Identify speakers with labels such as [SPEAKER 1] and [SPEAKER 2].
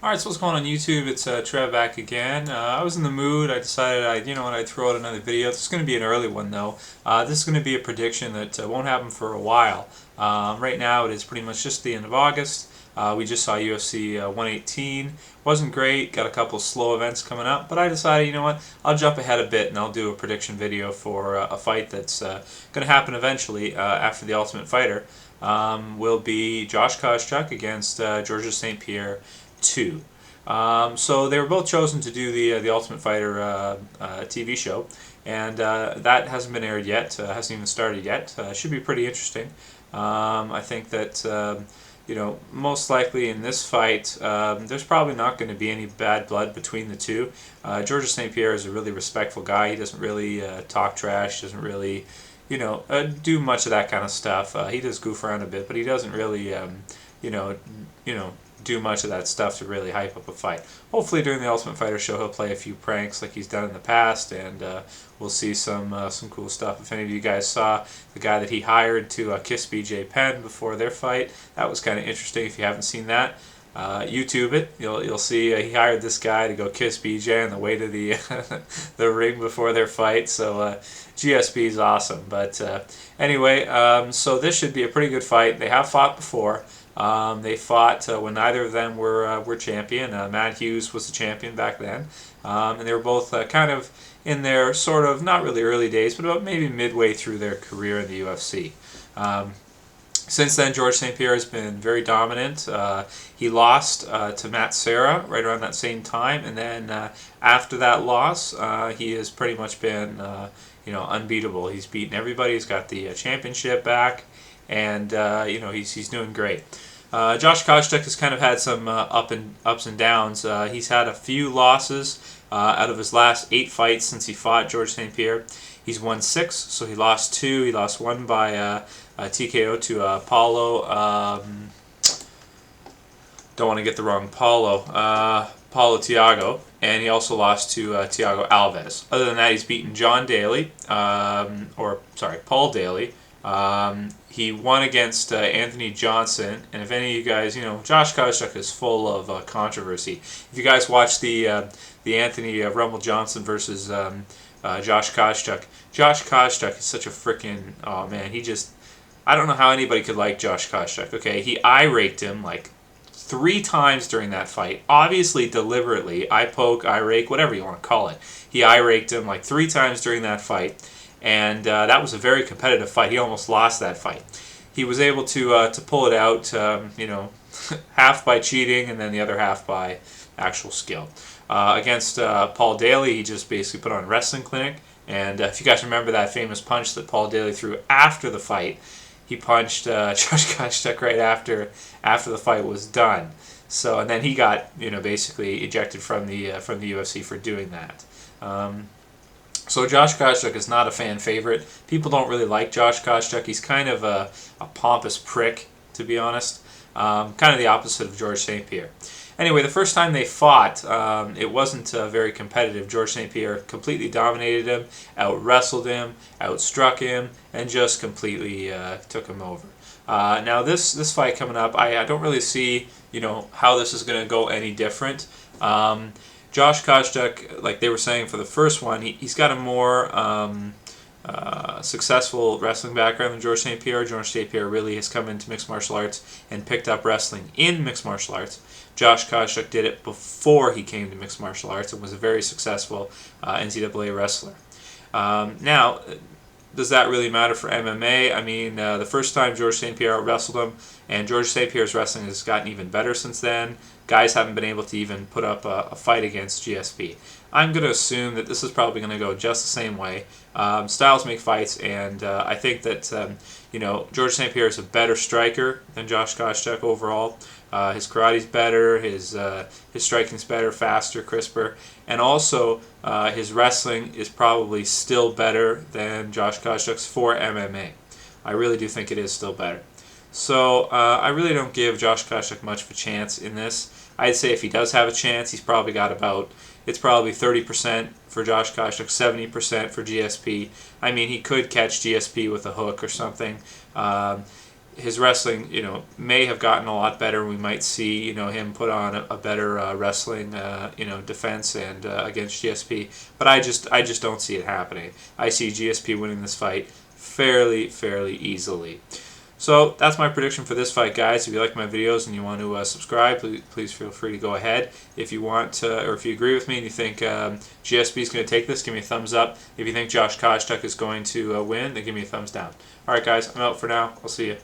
[SPEAKER 1] Alright, so what's going on YouTube? It's Trev back again. I was in the mood. I decided I'd throw out another video. This is going to be an early one though. This is going to be a prediction that won't happen for a while. Right now it is pretty much just the end of August. We just saw UFC 118. Wasn't great. Got a couple slow events coming up, but I decided, you know what? I'll jump ahead a bit and I'll do a prediction video for a fight that's going to happen eventually after the Ultimate Fighter. Will be Josh Koscheck against Georges St. Pierre 2. So they were both chosen to do the Ultimate Fighter TV show, and that hasn't been aired yet. Hasn't even started yet. Should be pretty interesting. I think that most likely in this fight, there's probably not going to be any bad blood between the two. Georges St. Pierre is a really respectful guy. He doesn't really talk trash. Doesn't really do much of that kind of stuff. He does goof around a bit, but he doesn't really, do much of that stuff to really hype up a fight. Hopefully during the Ultimate Fighter show he'll play a few pranks like he's done in the past, and we'll see some cool stuff. If any of you guys saw the guy that he hired to kiss BJ Penn before their fight, that was kind of interesting. If you haven't seen that, YouTube it. You'll see he hired this guy to go kiss BJ on the way to the the ring before their fight. So GSP is awesome. But anyway, so this should be a pretty good fight. They have fought before. They fought when neither of them were champion. Matt Hughes was the champion back then, and they were both kind of in their sort of not really early days, but about maybe midway through their career in the UFC. Since then, Georges St. Pierre has been very dominant. He lost to Matt Serra right around that same time, and then after that loss, he has pretty much been unbeatable. He's beaten everybody. He's got the championship back, and he's doing great. Josh Koscheck has kind of had some ups and downs. He's had a few losses out of his last 8 fights since he fought Georges St. Pierre. He's won 6, so he lost 2. He lost 1 by TKO to Paulo. Don't want to get the wrong Paulo Thiago, and he also lost to Thiago Alves. Other than that, he's beaten Paul Daly. He won against Anthony Johnson, and if any of you guys, Josh Koscheck is full of controversy. If you guys watch the Anthony Rumble Johnson versus Josh Koscheck is such a freaking, oh man, I don't know how anybody could like Josh Koscheck. Okay, he eye-raked him like 3 times during that fight, obviously deliberately, eye poke, eye rake, whatever you want to call it. He eye-raked him like 3 times during that fight. And that was a very competitive fight. He almost lost that fight. He was able to pull it out, half by cheating and then the other half by actual skill. Against Paul Daly, he just basically put on a wrestling clinic. And if you guys remember that famous punch that Paul Daly threw after the fight, he punched Josh Koscheck right after the fight was done. So, and then he got basically ejected from the UFC for doing that. So Josh Koscheck is not a fan favorite. People don't really like Josh Koscheck. He's kind of a pompous prick, to be honest. Kind of the opposite of Georges St. Pierre. Anyway, the first time they fought, it wasn't very competitive. Georges St. Pierre completely dominated him, out-wrestled him, outstruck him, and just completely took him over. Now this fight coming up, I don't really see how this is going to go any different. Josh Koscheck, like they were saying for the first one, he's got a more successful wrestling background than Georges St. Pierre. Georges St. Pierre really has come into mixed martial arts and picked up wrestling in mixed martial arts. Josh Koscheck did it before he came to mixed martial arts and was a very successful NCAA wrestler. Now, does that really matter for MMA? I mean, the first time Georges St. Pierre wrestled him, and Georges St. Pierre's wrestling has gotten even better since then. Guys haven't been able to even put up a fight against GSP. I'm going to assume that this is probably going to go just the same way. Styles make fights, and I think that Georges St. Pierre is a better striker than Josh Koscheck overall. His karate's better, his striking's better, faster, crisper, and also his wrestling is probably still better than Josh Koscheck's for MMA. I really do think it is still better. So I really don't give Josh Koscheck much of a chance in this. I'd say if he does have a chance, he's probably got it's probably 30% for Josh Koscheck, 70% for GSP. I mean, he could catch GSP with a hook or something. his wrestling, may have gotten a lot better. We might see, him put on a better wrestling, defense and against GSP. But I just don't see it happening. I see GSP winning this fight fairly easily. So that's my prediction for this fight, guys. If you like my videos and you want to subscribe, please feel free to go ahead. If you want to, or if you agree with me and you think GSP is going to take this, give me a thumbs up. If you think Josh Koscheck is going to win, then give me a thumbs down. All right, guys, I'm out for now. I'll see you.